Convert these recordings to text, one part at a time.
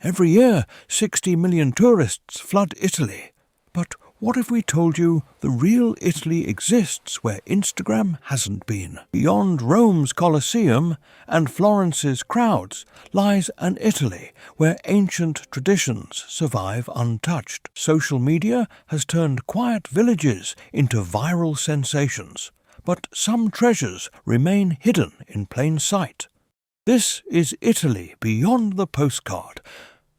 Every year, 60 million tourists flood Italy. But what if we told you the real Italy exists where Instagram hasn't been? Beyond Rome's Colosseum and Florence's crowds lies an Italy where ancient traditions survive untouched. Social media has turned quiet villages into viral sensations, but some treasures remain hidden in plain sight. This is Italy beyond the postcard,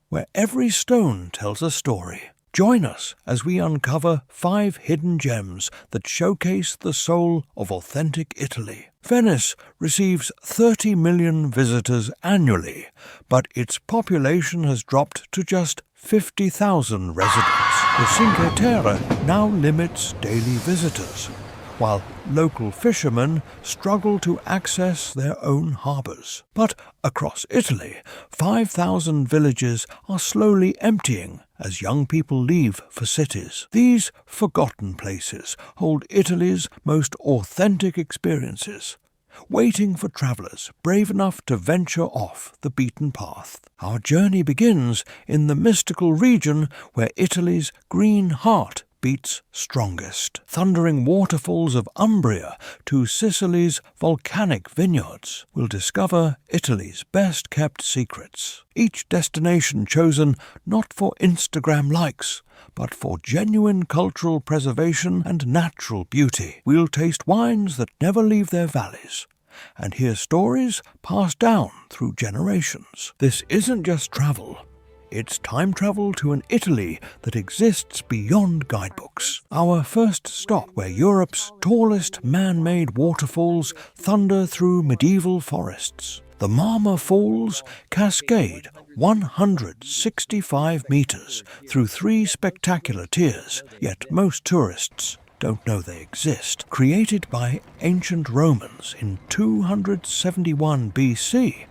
where every stone tells a story. Join us as we uncover 5 hidden gems that showcase the soul of authentic Italy. Venice receives 30 million visitors annually, but its population has dropped to just 50,000 residents. The Cinque Terre now limits daily visitors, while local fishermen struggle to access their own harbours. But across Italy, 5,000 villages are slowly emptying as young people leave for cities. These forgotten places hold Italy's most authentic experiences, waiting for travellers brave enough to venture off the beaten path. Our journey begins in the mystical region where Italy's green heart beats strongest. Thundering waterfalls of Umbria to Sicily's volcanic vineyards will discover Italy's best-kept secrets. Each destination chosen not for Instagram likes, but for genuine cultural preservation and natural beauty. We'll taste wines that never leave their valleys and hear stories passed down through generations. This isn't just travel. It's time travel to an Italy that exists beyond guidebooks. Our first stop, where Europe's tallest man-made waterfalls thunder through medieval forests. The Marmore Falls cascade 165 meters through 3 spectacular tiers, yet most tourists don't know they exist. Created by ancient Romans in 271 BC,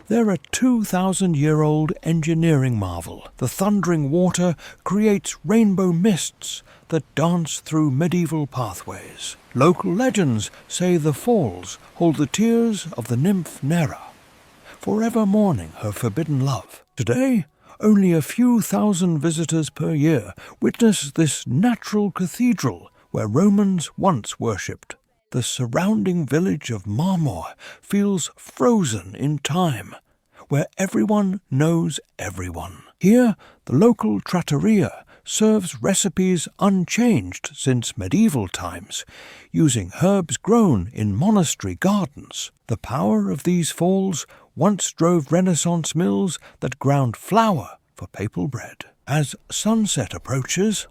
they're a 2,000-year-old engineering marvel. The thundering water creates rainbow mists that dance through medieval pathways. Local legends say the falls hold the tears of the nymph Nera, forever mourning her forbidden love. Today, only a few thousand visitors per year witness this natural cathedral where Romans once worshipped. The surrounding village of Marmore feels frozen in time, where everyone knows everyone. Here, the local trattoria serves recipes unchanged since medieval times, using herbs grown in monastery gardens. The power of these falls once drove Renaissance mills that ground flour for papal bread. As sunset approaches,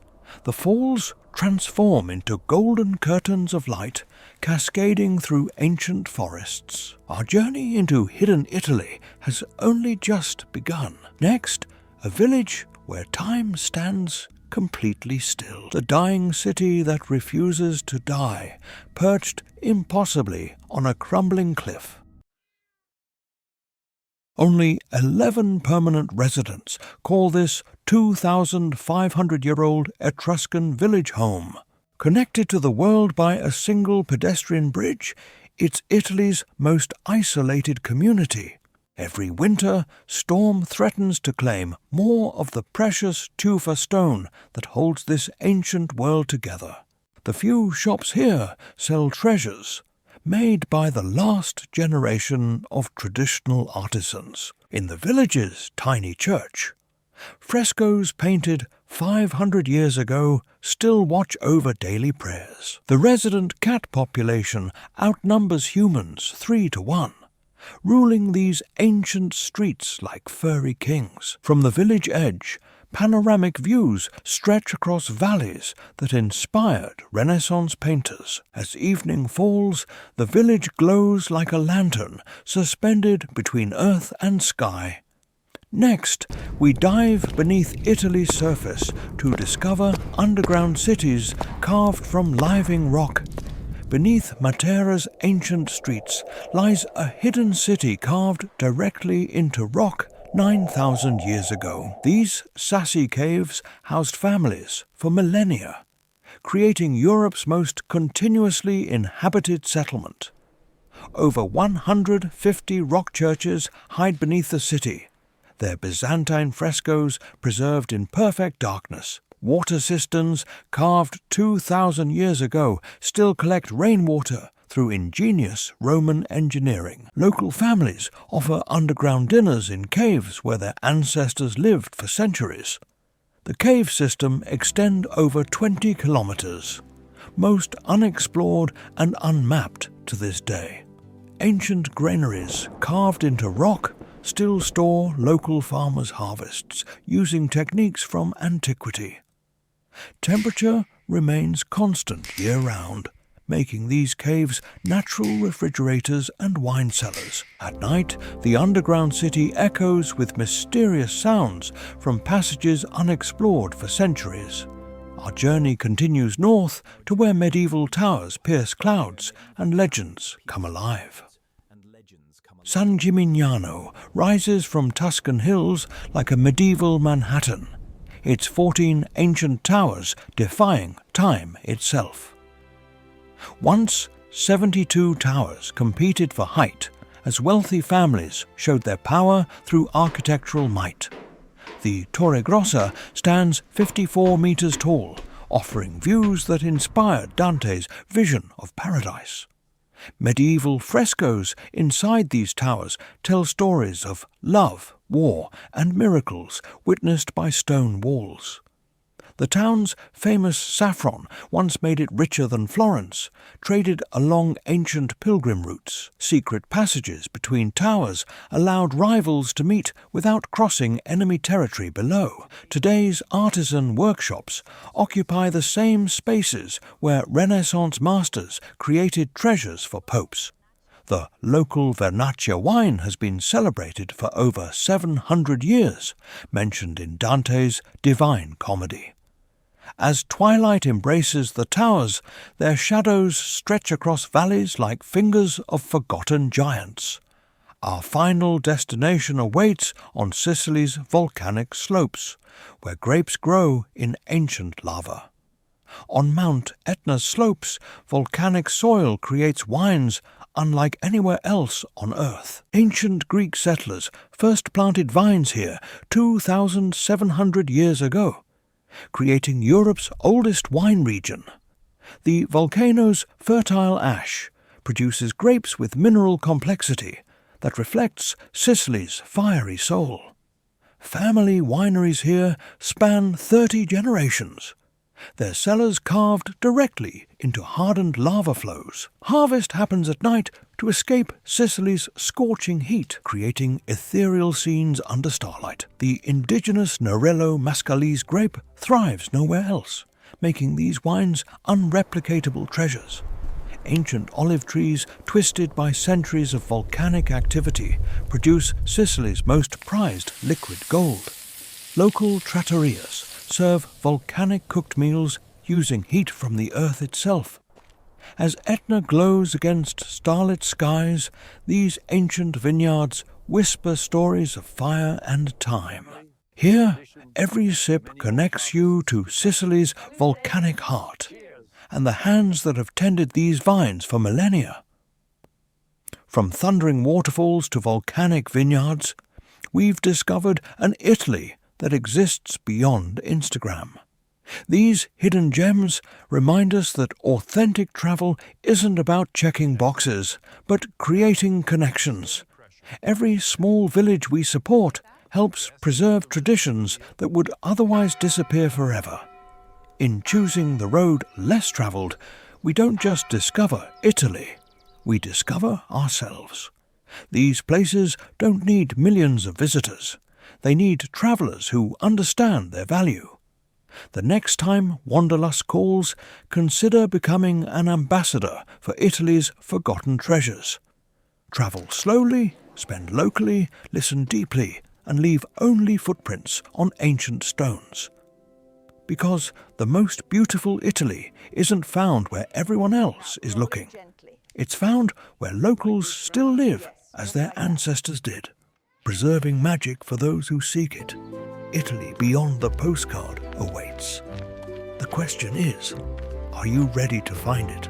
the falls transform into golden curtains of light cascading through ancient forests. Our journey into hidden Italy has only just begun. Next, a village where time stands completely still. The dying city that refuses to die, perched impossibly on a crumbling cliff. Only 11 permanent residents call this 2,500-year-old Etruscan village home. Connected to the world by a single pedestrian bridge, it's Italy's most isolated community. Every winter, storm threatens to claim more of the precious tufa stone that holds this ancient world together. The few shops here sell treasures made by the last generation of traditional artisans. In the village's tiny church, frescoes painted 500 years ago still watch over daily prayers. The resident cat population outnumbers humans 3 to 1, ruling these ancient streets like furry kings. From the village edge, panoramic views stretch across valleys that inspired Renaissance painters. As evening falls, the village glows like a lantern suspended between earth and sky. Next, we dive beneath Italy's surface to discover underground cities carved from living rock. Beneath Matera's ancient streets lies a hidden city carved directly into rock 9,000 years ago. These sassy caves housed families for millennia, creating Europe's most continuously inhabited settlement. Over 150 rock churches hide beneath the city, their Byzantine frescoes preserved in perfect darkness. Water cisterns carved 2,000 years ago still collect rainwater through ingenious Roman engineering. Local families offer underground dinners in caves where their ancestors lived for centuries. The cave system extends over 20 kilometers, most unexplored and unmapped to this day. Ancient granaries carved into rock still store local farmers' harvests using techniques from antiquity. Temperature remains constant year-round, making these caves natural refrigerators and wine cellars. At night, the underground city echoes with mysterious sounds from passages unexplored for centuries. Our journey continues north to where medieval towers pierce clouds and legends come alive. San Gimignano rises from Tuscan hills like a medieval Manhattan, its 14 ancient towers defying time itself. Once, 72 towers competed for height as wealthy families showed their power through architectural might. The Torre Grossa stands 54 meters tall, offering views that inspired Dante's vision of paradise. Medieval frescoes inside these towers tell stories of love, war, and miracles witnessed by stone walls. The town's famous saffron once made it richer than Florence, traded along ancient pilgrim routes. Secret passages between towers allowed rivals to meet without crossing enemy territory below. Today's artisan workshops occupy the same spaces where Renaissance masters created treasures for popes. The local Vernaccia wine has been celebrated for over 700 years, mentioned in Dante's Divine Comedy. As twilight embraces the towers, their shadows stretch across valleys like fingers of forgotten giants. Our final destination awaits on Sicily's volcanic slopes, where grapes grow in ancient lava. On Mount Etna's slopes, volcanic soil creates wines unlike anywhere else on Earth. Ancient Greek settlers first planted vines here 2,700 years ago, creating Europe's oldest wine region. The volcano's fertile ash produces grapes with mineral complexity that reflects Sicily's fiery soul. Family wineries here span 30 generations, their cellars carved directly into hardened lava flows. Harvest happens at night to escape Sicily's scorching heat, creating ethereal scenes under starlight. The indigenous Nerello Mascalese grape thrives nowhere else, making these wines unreplicatable treasures. Ancient olive trees, twisted by centuries of volcanic activity, produce Sicily's most prized liquid gold. Local trattorias serve volcanic cooked meals using heat from the earth itself. As Etna glows against starlit skies, these ancient vineyards whisper stories of fire and time. Here, every sip connects you to Sicily's volcanic heart and the hands that have tended these vines for millennia. From thundering waterfalls to volcanic vineyards, we've discovered an Italy that exists beyond Instagram. These hidden gems remind us that authentic travel isn't about checking boxes, but creating connections. Every small village we support helps preserve traditions that would otherwise disappear forever. In choosing the road less traveled, we don't just discover Italy, we discover ourselves. These places don't need millions of visitors. They need travelers who understand their value. The next time Wanderlust calls, consider becoming an ambassador for Italy's forgotten treasures. Travel slowly, spend locally, listen deeply, and leave only footprints on ancient stones. Because the most beautiful Italy isn't found where everyone else is looking. It's found where locals still live as their ancestors did. Preserving magic for those who seek it. Italy beyond the postcard awaits. The question is, are you ready to find it?